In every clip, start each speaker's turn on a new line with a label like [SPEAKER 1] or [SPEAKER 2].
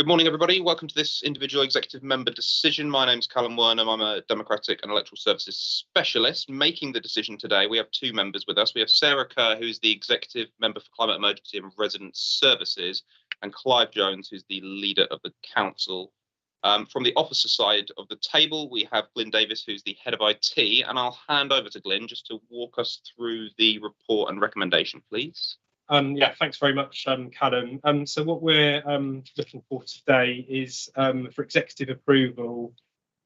[SPEAKER 1] Good morning, everybody. Welcome to this individual executive member decision. My name's Callum Wernham. I'm a democratic and electoral services specialist. Making the decision today, we have two members with us. We have Sarah Kerr, who's the executive member for climate emergency and resident services, and Clive Jones, who's the leader of the council. From the officer side of the table, we have Glyn Davis, who's the head of IT, and I'll hand over to Glyn just to walk us through the report and recommendation, please.
[SPEAKER 2] Yeah, thanks very much, Callum. So what we're looking for today is for executive approval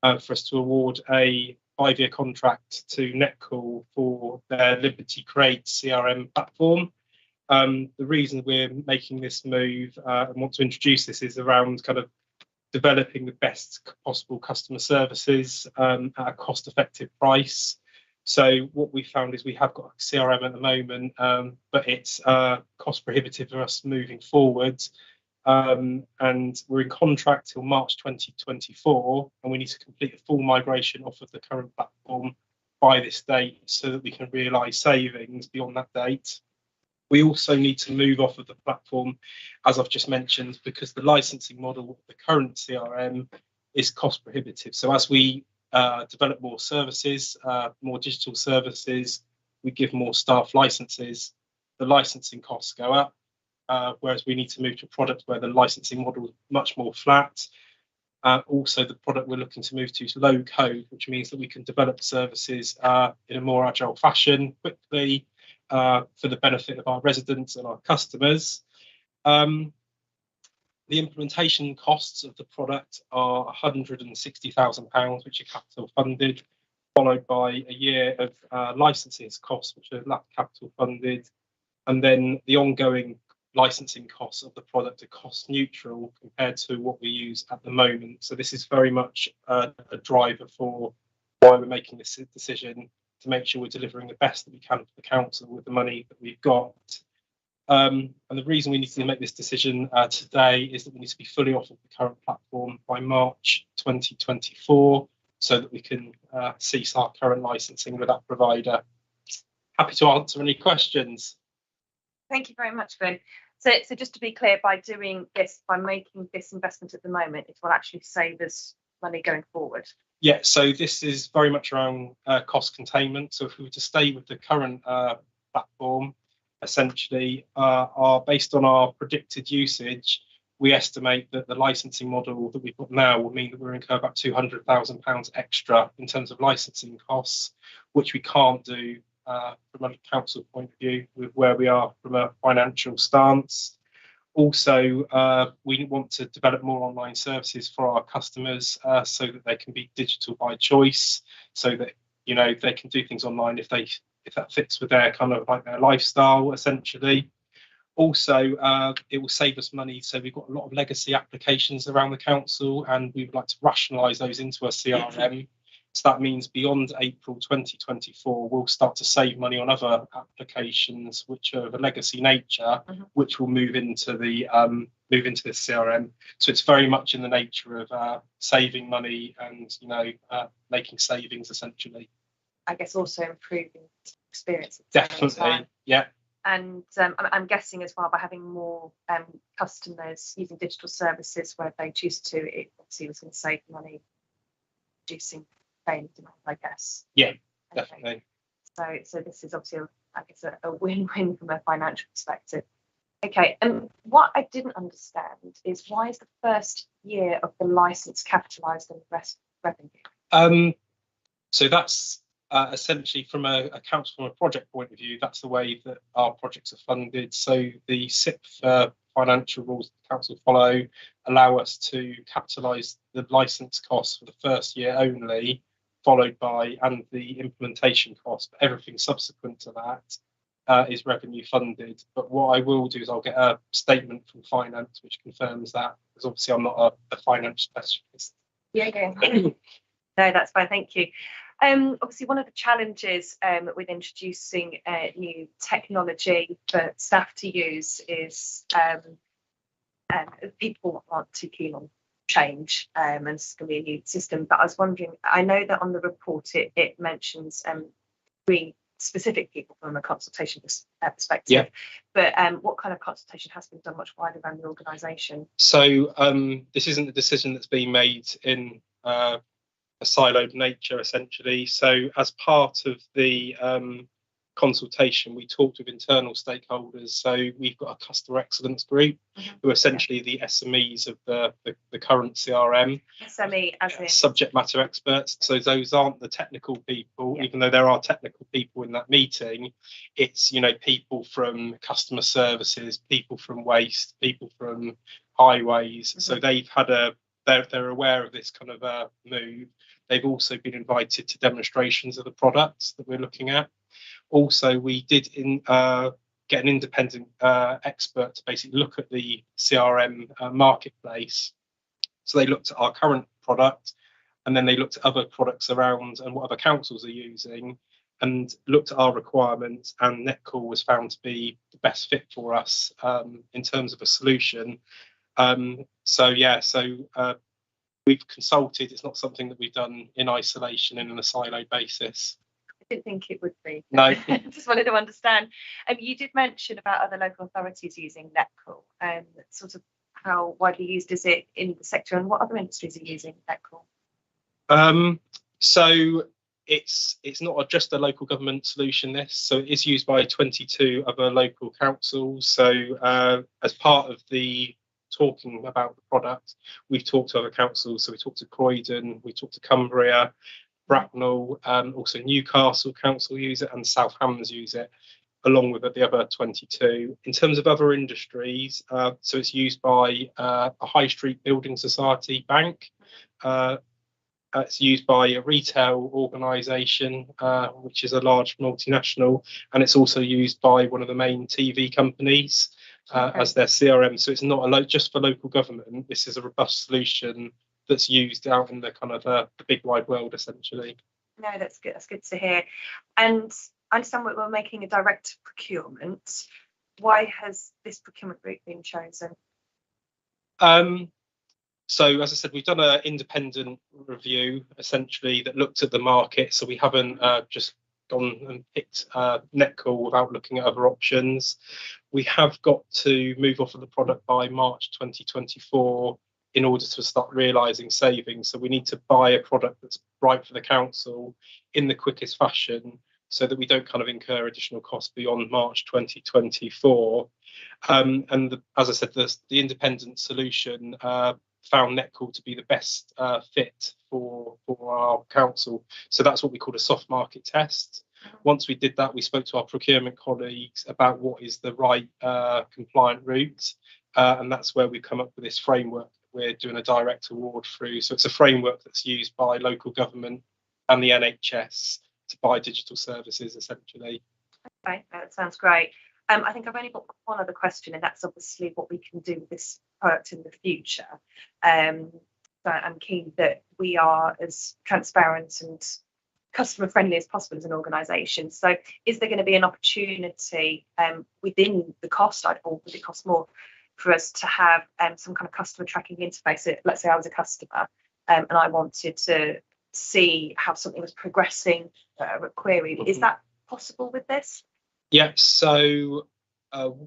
[SPEAKER 2] for us to award a 5-year contract to Netcall for their Liberty Create CRM platform. The reason we're making this move and want to introduce this is around kind of developing the best possible customer services at a cost-effective price. So what we found is we have got a CRM at the moment, but it's cost prohibitive for us moving forward. And we're in contract till March 2024, and we need to complete a full migration off of the current platform by this date so that we can realise savings beyond that date. We also need to move off of the platform, as I've just mentioned, because the licensing model of the current CRM is cost prohibitive. So as we develop more services, more digital services, we give more staff licenses, the licensing costs go up, whereas we need to move to a product where the licensing model is much more flat. Also, the product we're looking to move to is low code, which means that we can develop services in a more agile fashion, quickly, for the benefit of our residents and our customers. The implementation costs of the product are £160,000, which are capital funded, followed by a year of licensing costs, which are capital funded, and then the ongoing licensing costs of the product are cost neutral compared to what we use at the moment. So this is very much a driver for why we're making this decision, to make sure we're delivering the best that we can for the council with the money that we've got. And the reason we need to make this decision today is that we need to be fully off of the current platform by March 2024 so that we can cease our current licensing with that provider. Happy to answer any questions.
[SPEAKER 3] Thank you very much, Glyn. So just to be clear, by doing this, by making this investment at the moment, it will actually save us money going forward?
[SPEAKER 2] Yeah, so this is very much around cost containment. So if we were to stay with the current platform, essentially, based on our predicted usage, we estimate that the licensing model that we've got now will mean that we'll incur about £200,000 extra in terms of licensing costs, which we can't do from a council point of view with where we are from a financial stance. Also, we want to develop more online services for our customers so that they can be digital by choice, so that they can do things online if that fits with their kind of like their lifestyle, essentially. Also, it will save us money. So we've got a lot of legacy applications around the council, and we would like to rationalise those into a CRM. So that means beyond April 2024, we'll start to save money on other applications which are of a legacy nature, which will move into the CRM. So it's very much in the nature of saving money and making savings, essentially.
[SPEAKER 3] I guess also improving experience.
[SPEAKER 2] Definitely, yeah.
[SPEAKER 3] And I'm guessing as well, by having more customers using digital services where they choose to, it obviously was going to save money, reducing training demand, I guess.
[SPEAKER 2] Yeah, definitely.
[SPEAKER 3] Okay. So this is obviously, a win-win from a financial perspective. Okay, and what I didn't understand is why is the first year of the license capitalised and the rest revenue?
[SPEAKER 2] So that's essentially from a council, from a project point of view, that's the way that our projects are funded. So the SIP financial rules the council follow allow us to capitalise the licence costs for the first year only, followed by and the implementation cost. But everything subsequent to that is revenue funded. But what I will do is I'll get a statement from finance which confirms that, because obviously I'm not a finance specialist.
[SPEAKER 3] Yeah, okay. No, that's fine. Thank you. Obviously, one of the challenges with introducing new technology for staff to use is people aren't too keen on change, and it's going to be a new system. But I was wondering, I know that on the report it mentions 3 specific people from a consultation perspective, but what kind of consultation has been done much wider around the organisation?
[SPEAKER 2] So this isn't a decision that's been made in a siloed nature, essentially. So as part of the consultation, we talked with internal stakeholders. So we've got a customer excellence group who are essentially the SMEs of the current CRM.
[SPEAKER 3] SME as in
[SPEAKER 2] subject matter experts. So those aren't the technical people, even though there are technical people in that meeting. It's, you know, people from customer services, people from waste, people from highways. So they've had they're aware of this kind of move. They've also been invited to demonstrations of the products that we're looking at. Also, we did get an independent expert to basically look at the CRM marketplace. So they looked at our current product, and then they looked at other products around and what other councils are using, and looked at our requirements, and Netcall was found to be the best fit for us in terms of a solution. We've consulted. It's not something that we've done in isolation and in a siloed basis.
[SPEAKER 3] I didn't think it would be.
[SPEAKER 2] No.
[SPEAKER 3] Just wanted to understand. You did mention about other local authorities using Netcall. Sort of how widely used is it in the sector, and what other industries are using Netcall?
[SPEAKER 2] So it's not just a local government solution. So it is used by 22 other local councils. So as part of the talking about the product, we've talked to other councils. So we talked to Croydon, we talked to Cumbria, Bracknell, also Newcastle Council use it, and South Hams use it, along with the other 22. In terms of other industries, so it's used by a high street building society bank. It's used by a retail organisation, which is a large multinational, and it's also used by one of the main TV companies as their CRM. So it's not just for local government. This is a robust solution that's used out in the kind of the big wide world, essentially.
[SPEAKER 3] No, that's good. That's good to hear. And I understand we're making a direct procurement. Why has this procurement route been chosen?
[SPEAKER 2] So, as I said, we've done an independent review, essentially, that looked at the market. So we haven't just gone and picked Netcall without looking at other options. We have got to move off of the product by March 2024 in order to start realising savings. So we need to buy a product that's right for the council in the quickest fashion, so that we don't kind of incur additional costs beyond March 2024. As I said, the independent solution found Netcall to be the best fit for our council. So that's what we call a soft market test. Once we did that, we spoke to our procurement colleagues about what is the right compliant route, and that's where we come up with this framework we're doing a direct award through. So it's a framework that's used by local government and the NHS to buy digital services, essentially.
[SPEAKER 3] Okay, that sounds great. I think I've only got one other question, and that's obviously what we can do with this product in the future. So I'm keen that we are as transparent and customer friendly as possible as an organisation. So is there going to be an opportunity within the cost, or would it cost more for us to have some kind of customer tracking interface? So let's say I was a customer and I wanted to see how something was progressing, a query. Is that possible with this?
[SPEAKER 2] Yeah, so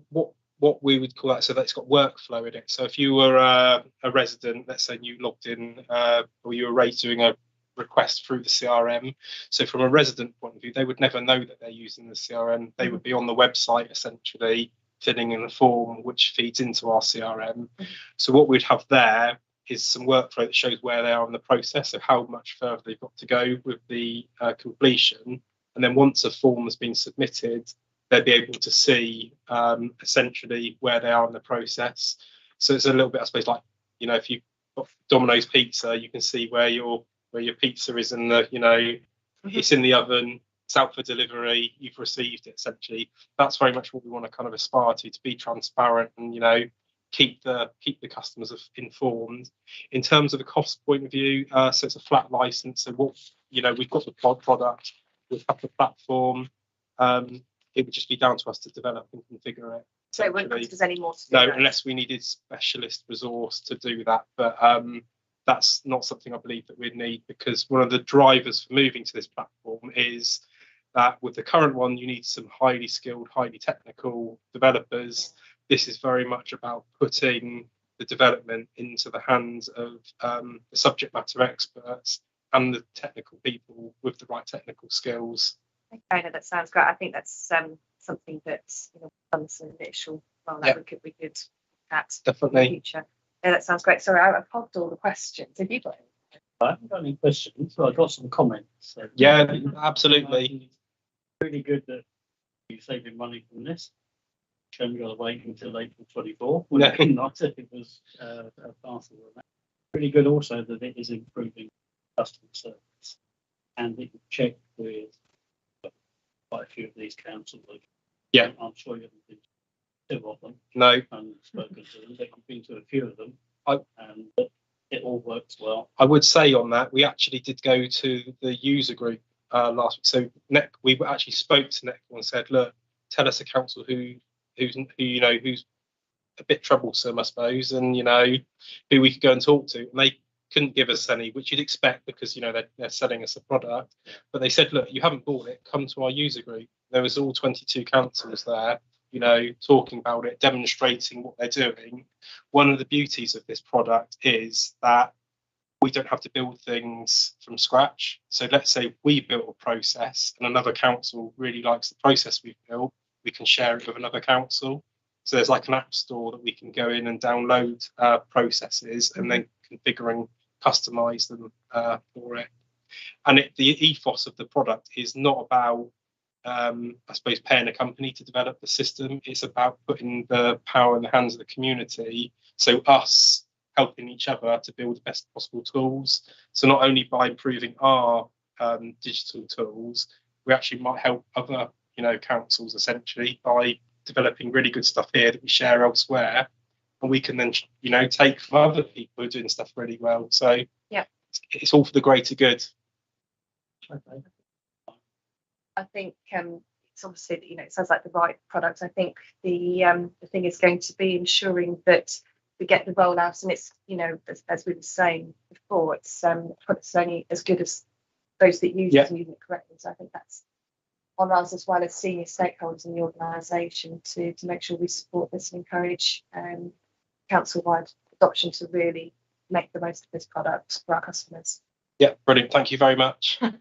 [SPEAKER 2] what we would call that, so that's got workflow in it. So if you were a resident, let's say you logged in or you were doing a request through the CRM. So from a resident point of view, they would never know that they're using the CRM. They would be on the website, essentially, filling in a form which feeds into our CRM. So what we'd have there is some workflow that shows where they are in the process, of how much further they've got to go with the completion. And then once a form has been submitted, they'll be able to see essentially where they are in the process. So it's a little bit, I suppose, like, you know, if you've got Domino's pizza, you can see where your pizza is in the, you know, it's in the oven, it's out for delivery, you've received it, essentially. That's very much what we want to kind of aspire to be transparent and, you know, keep the customers informed. In terms of the cost point of view, so it's a flat license. So what, you know, we've got the product, we've got the platform. It would just be down to us to develop and configure it.
[SPEAKER 3] So it wouldn't cost us any more to do
[SPEAKER 2] No,
[SPEAKER 3] that?
[SPEAKER 2] unless we needed specialist resource to do that. But that's not something I believe that we'd need, because one of the drivers for moving to this platform is that with the current one, you need some highly skilled, highly technical developers. This is very much about putting the development into the hands of the subject matter experts and the technical people with the right technical skills.
[SPEAKER 3] Okay, no, that sounds great. I think that's something that, you know, done some initial rollout we could at
[SPEAKER 2] Definitely.
[SPEAKER 3] in the future. Yeah, that sounds great. Sorry, I've popped all the questions. Have you got any?
[SPEAKER 4] I haven't got any questions, so I've got some comments. So
[SPEAKER 2] Yeah, absolutely.
[SPEAKER 4] Really good that you're saving money from this. Shame you got to wait until April 24. Would have been nice if it was faster than that. Really good also that it is improving customer service, and it can check with quite a few of these councils.
[SPEAKER 2] Yeah,
[SPEAKER 4] I'm sure you haven't been to two of them.
[SPEAKER 2] No.
[SPEAKER 4] And spoken to them, but you've been to a few of them, and it all works well.
[SPEAKER 2] I would say on that, we actually did go to the user group last week. So we actually spoke to Netcall and said, look, tell us a council who's a bit troublesome, I suppose, and who we could go and talk to. And they couldn't give us any, which you'd expect because they're selling us a product. But they said, look, you haven't bought it, come to our user group. There was all 22 councils there, talking about it, demonstrating what they're doing. One of the beauties of this product is that we don't have to build things from scratch. So let's say we built a process and another council really likes the process we've built, we can share it with another council. So there's like an app store that we can go in and download processes and then configure and customize them for it. And the ethos of the product is not about, I suppose, paying a company to develop the system. It's about putting the power in the hands of the community. So us helping each other to build the best possible tools. So not only by improving our digital tools, we actually might help other, councils essentially by developing really good stuff here that we share elsewhere, and we can then, take from other people who are doing stuff really well. So
[SPEAKER 3] yeah,
[SPEAKER 2] it's all for the greater good.
[SPEAKER 4] Okay.
[SPEAKER 3] I think it's obviously that, it sounds like the right product. I think the thing is going to be ensuring that we get the rollout, and it's, as we were saying before, it's products only as good as those that use it and use it correctly. So I think that's on us as well as senior stakeholders in the organisation to make sure we support this and encourage council-wide adoption to really make the most of this product for our customers.
[SPEAKER 2] Yeah, brilliant. Thank you very much.
[SPEAKER 3] No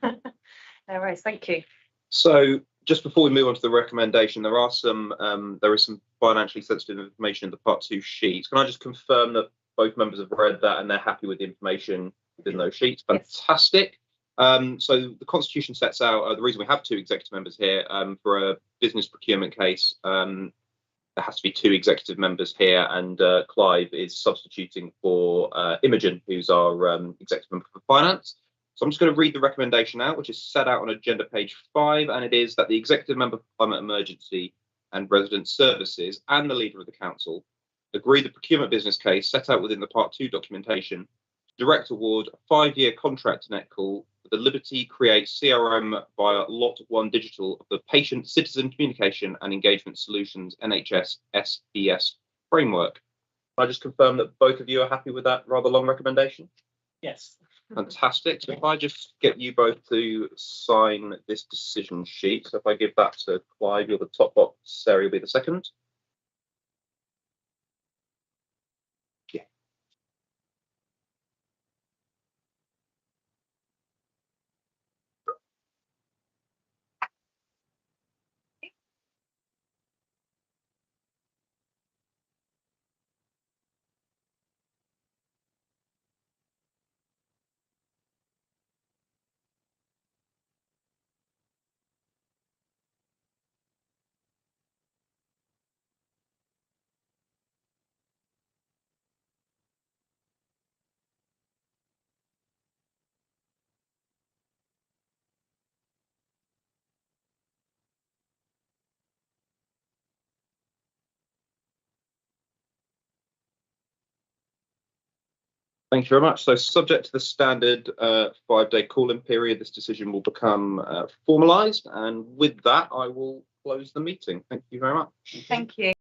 [SPEAKER 3] worries. Thank you.
[SPEAKER 1] So just before we move on to the recommendation, there is some financially sensitive information in the Part 2 sheets. Can I just confirm that both members have read that and they're happy with the information within those sheets? Fantastic. So the Constitution sets out the reason we have two executive members here for a business procurement case. There has to be two executive members here, and Clive is substituting for Imogen, who's our executive member for finance. So I'm just going to read the recommendation out, which is set out on agenda page 5, and it is that the executive member for climate emergency and resident services and the leader of the council agree the procurement business case set out within the Part 2 documentation to direct award a 5-year contract to Netcall for the Liberty Create CRM via Lot 1 Digital of the Patient Citizen Communication and Engagement Solutions NHS SBS framework. Can I just confirm that both of you are happy with that rather long recommendation?
[SPEAKER 4] Yes.
[SPEAKER 1] Fantastic. So if I just get you both to sign this decision sheet. So if I give that to Clive, you're the top box, Sarah, you'll be the second. Yeah. Thank you very much. So subject to the standard 5-day call-in period, this decision will become formalised. And with that, I will close the meeting. Thank you very much.
[SPEAKER 3] Thank you.